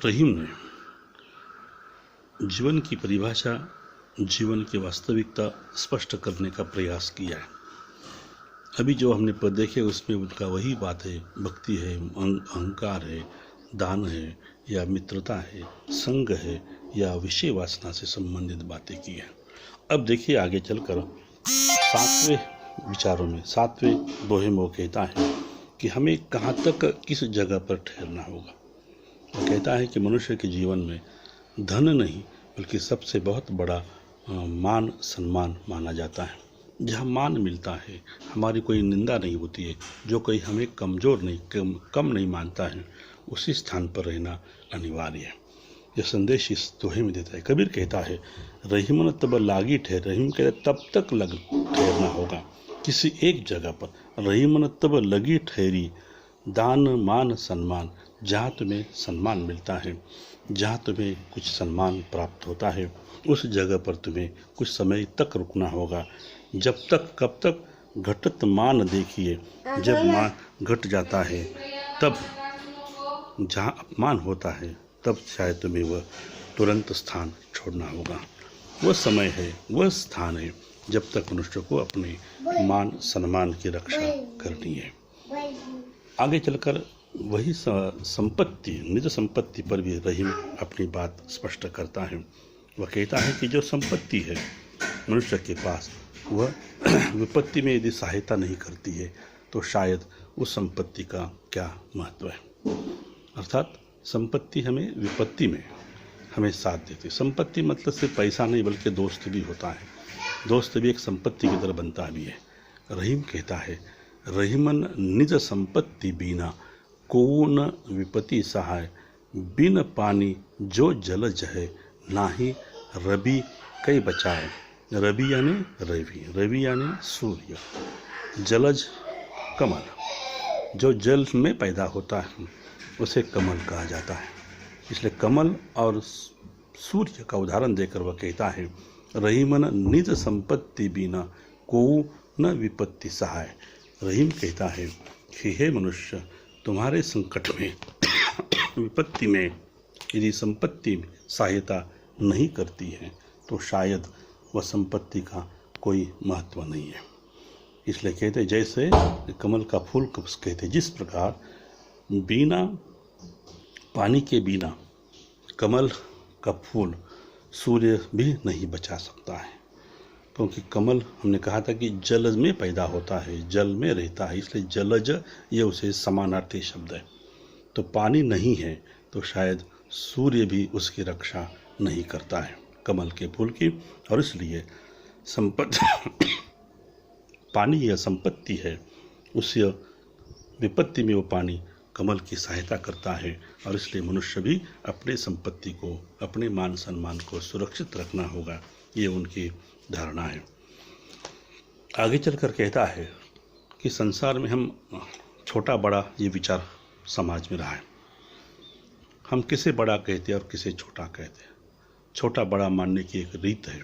रहीम ने जीवन की परिभाषा, जीवन की वास्तविकता स्पष्ट करने का प्रयास किया है। अभी जो हमने पद देखे उसमें उनका वही बात है, भक्ति है, अहंकार है, दान है या मित्रता है, संग है या विषय वासना से संबंधित बातें की है। अब देखिए आगे चलकर 7वें विचारों में 7वें दोहे में वो कहता है कि हमें कहाँ तक किस जगह पर ठहरना होगा। वो कहता है कि मनुष्य के जीवन में धन नहीं बल्कि सबसे बहुत बड़ा मान सम्मान माना जाता है। जहाँ मान मिलता है, हमारी कोई निंदा नहीं होती है, जो कोई हमें कमज़ोर नहीं कम नहीं मानता है, उसी स्थान पर रहना अनिवार्य है। यह संदेश इस दोहे में देता है। कबीर कहता है रहीमन तब लागी ठहर, रहीम कहता तब तक ठहरना होगा किसी एक जगह पर। रहीमन तब लगी ठहरी, दान मान सम्मान, जहाँ तुम्हें सम्मान मिलता है, जहाँ तुम्हें कुछ सम्मान प्राप्त होता है, उस जगह पर तुम्हें कुछ समय तक रुकना होगा। जब तक कब तक घटत मान देखिए, जब मान घट जाता है तब जहाँ अपमान होता है तब शायद तुम्हें वह तुरंत स्थान छोड़ना होगा। वह समय है, वह स्थान है जब तक मनुष्य को अपने मान सम्मान की रक्षा करनी है। आगे चलकर वही संपत्ति, निज संपत्ति पर भी रहीम अपनी बात स्पष्ट करता है। वह कहता है कि जो संपत्ति है मनुष्य के पास, वह विपत्ति में यदि सहायता नहीं करती है तो शायद उस संपत्ति का क्या महत्व है। अर्थात संपत्ति हमें विपत्ति में हमें साथ देती है। संपत्ति मतलब सिर्फ पैसा नहीं बल्कि दोस्त भी होता है। दोस्त भी एक संपत्ति की तरह बनता भी है। रहीम कहता है रहीमन निज संपत्ति बीना, को न विपत्ति सहाय, बिन पानी जो जलज है, नाही रवि कई बचाए। रवि यानी रवि यानी सूर्य, जलज कमल, जो जल में पैदा होता है उसे कमल कहा जाता है। इसलिए कमल और सूर्य का उदाहरण देकर वह कहता है रहीमन निज संपत्ति बिना को न विपत्ति सहाय। रहीम कहता है कि हे मनुष्य, तुम्हारे संकट में विपत्ति में यदि संपत्ति सहायता नहीं करती है तो शायद वह संपत्ति का कोई महत्व नहीं है। इसलिए कहते जैसे कमल का फूल कहते, जिस प्रकार बिना पानी के बिना कमल का फूल सूर्य भी नहीं बचा सकता है, क्योंकि कमल हमने कहा था कि जल में पैदा होता है, जल में रहता है, इसलिए जलज ये उसे समानार्थी शब्द है। तो पानी नहीं है तो शायद सूर्य भी उसकी रक्षा नहीं करता है कमल के फूल की, और इसलिए संपत्ति पानी यह संपत्ति है, उस विपत्ति में वो पानी कमल की सहायता करता है, और इसलिए मनुष्य भी अपने संपत्ति को, अपने मान सम्मान को सुरक्षित रखना होगा। ये उनकी धारणा है। आगे चलकर कहता है कि संसार में हम छोटा बड़ा ये विचार समाज में रहा है। हम किसे बड़ा कहते हैं और किसे छोटा कहते हैं। छोटा बड़ा मानने की एक रीत है।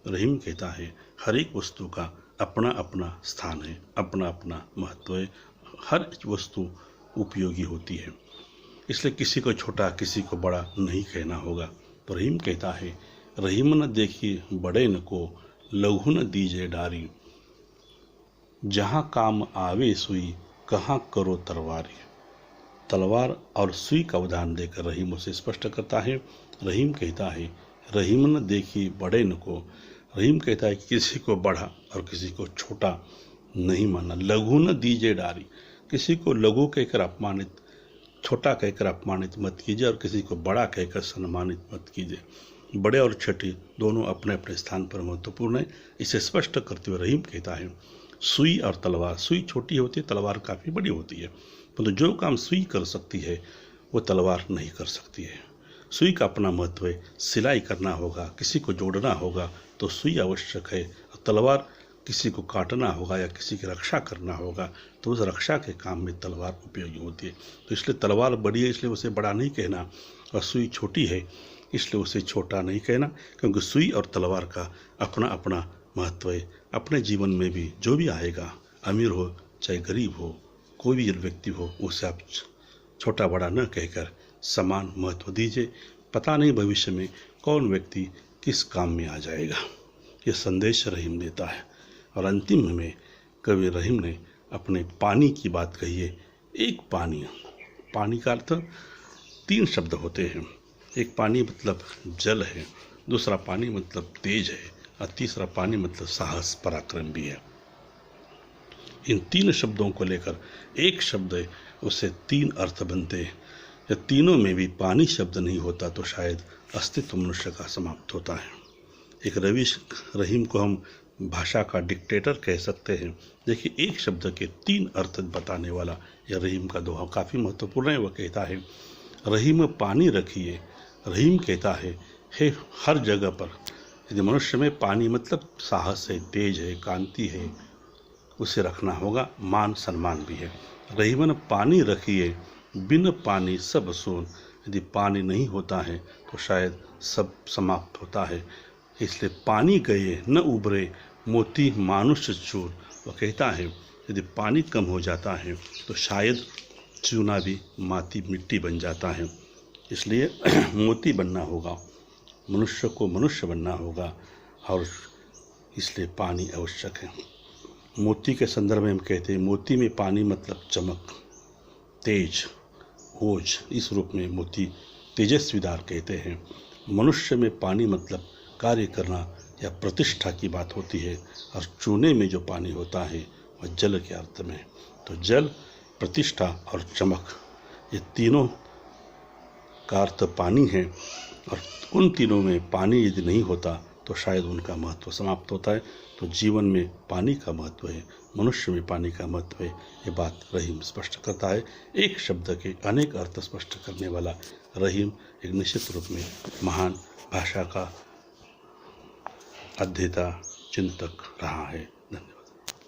रहीम कहता है हर एक वस्तु का अपना अपना स्थान है, अपना अपना महत्व है, हर वस्तु उपयोगी होती है, इसलिए किसी को छोटा किसी को बड़ा नहीं कहना होगा। तो रहीम कहता है रहीम न देखिए बड़े न को, लघु न दीजिए डारी, जहाँ काम आवे सुई, कहाँ करो तलवारी। तलवार और सुई का उदाहरण देकर रहीम उसे स्पष्ट करता है। रहीम कहता है रहीम न देखिए बड़े न को। रहीम कहता है कि किसी को बड़ा और किसी को छोटा नहीं मानना। लघु न दीजिए डारी, किसी को लघु कहकर अपमानित, छोटा कहकर अपमानित मत कीजिए और किसी को बड़ा कहकर सम्मानित मत कीजिए। बड़े और छोटे दोनों अपने अपने स्थान पर महत्वपूर्ण है। इसे स्पष्ट करते हुए रहीम कहता है सुई और तलवार, सुई छोटी होती है, तलवार काफ़ी बड़ी होती है, परंतु जो काम सुई कर सकती है वो तलवार नहीं कर सकती है। सुई का अपना महत्व है। सिलाई करना होगा, किसी को जोड़ना होगा तो सुई आवश्यक है। तलवार किसी को काटना होगा या किसी की रक्षा करना होगा तो उस रक्षा के काम में तलवार उपयोगी होती है। तो इसलिए तलवार बड़ी है इसलिए उसे बड़ा नहीं कहना, और सुई छोटी है इसलिए उसे छोटा नहीं कहना, क्योंकि सुई और तलवार का अपना अपना महत्व है। अपने जीवन में भी जो भी आएगा, अमीर हो चाहे गरीब हो, कोई भी व्यक्ति हो, उसे आप छोटा बड़ा न कहकर समान महत्व दीजिए। पता नहीं भविष्य में कौन व्यक्ति किस काम में आ जाएगा। ये संदेश रहीम देता है। और अंतिम में कवि रहीम ने अपने पानी की बात कही है। एक पानी, पानी का अर्थ 3 शब्द होते हैं। एक पानी मतलब जल है, दूसरा पानी मतलब तेज है, और तीसरा पानी मतलब साहस पराक्रम भी है। इन 3 शब्दों को लेकर एक शब्द है, उससे 3 अर्थ बनते हैं। या तीनों में भी पानी शब्द नहीं होता तो शायद अस्तित्व मनुष्य का समाप्त होता है। एक रहीम को हम भाषा का डिक्टेटर कह सकते हैं। देखिए, एक शब्द के 3 अर्थ बताने वाला यह रहीम का दोहा काफ़ी महत्वपूर्ण है। वह कहता है, रहीम पानी रखिए। रहीम कहता है, हे हर जगह पर यदि मनुष्य में पानी मतलब साहस है, तेज है, कांति है, उसे रखना होगा। मान सम्मान भी है। रहीमन पानी रखिए, बिन पानी सब सून। यदि पानी नहीं होता है तो शायद सब समाप्त होता है। इसलिए पानी गए न उबरे, मोती मानुष चूर। वह कहता है, यदि पानी कम हो जाता है तो शायद चूना भी माटी मिट्टी बन जाता है। इसलिए मोती बनना होगा, मनुष्य को मनुष्य बनना होगा, और इसलिए पानी आवश्यक है। मोती के संदर्भ में हम कहते हैं, मोती में पानी मतलब चमक, तेज, ओज। इस रूप में मोती तेजस्वीदार कहते हैं। मनुष्य में पानी मतलब कार्य करना या प्रतिष्ठा की बात होती है। और चूने में जो पानी होता है वह जल के अर्थ में। तो जल, प्रतिष्ठा और चमक, ये तीनों का अर्थ पानी है। और उन तीनों में पानी यदि नहीं होता तो शायद उनका महत्व समाप्त होता है। तो जीवन में पानी का महत्व है, मनुष्य में पानी का महत्व है। ये बात रहीम स्पष्ट करता है। एक शब्द के अनेक अर्थ स्पष्ट करने वाला रहीम एक निश्चित रूप में महान भाषा का अध्येता, चिंतक रहा है।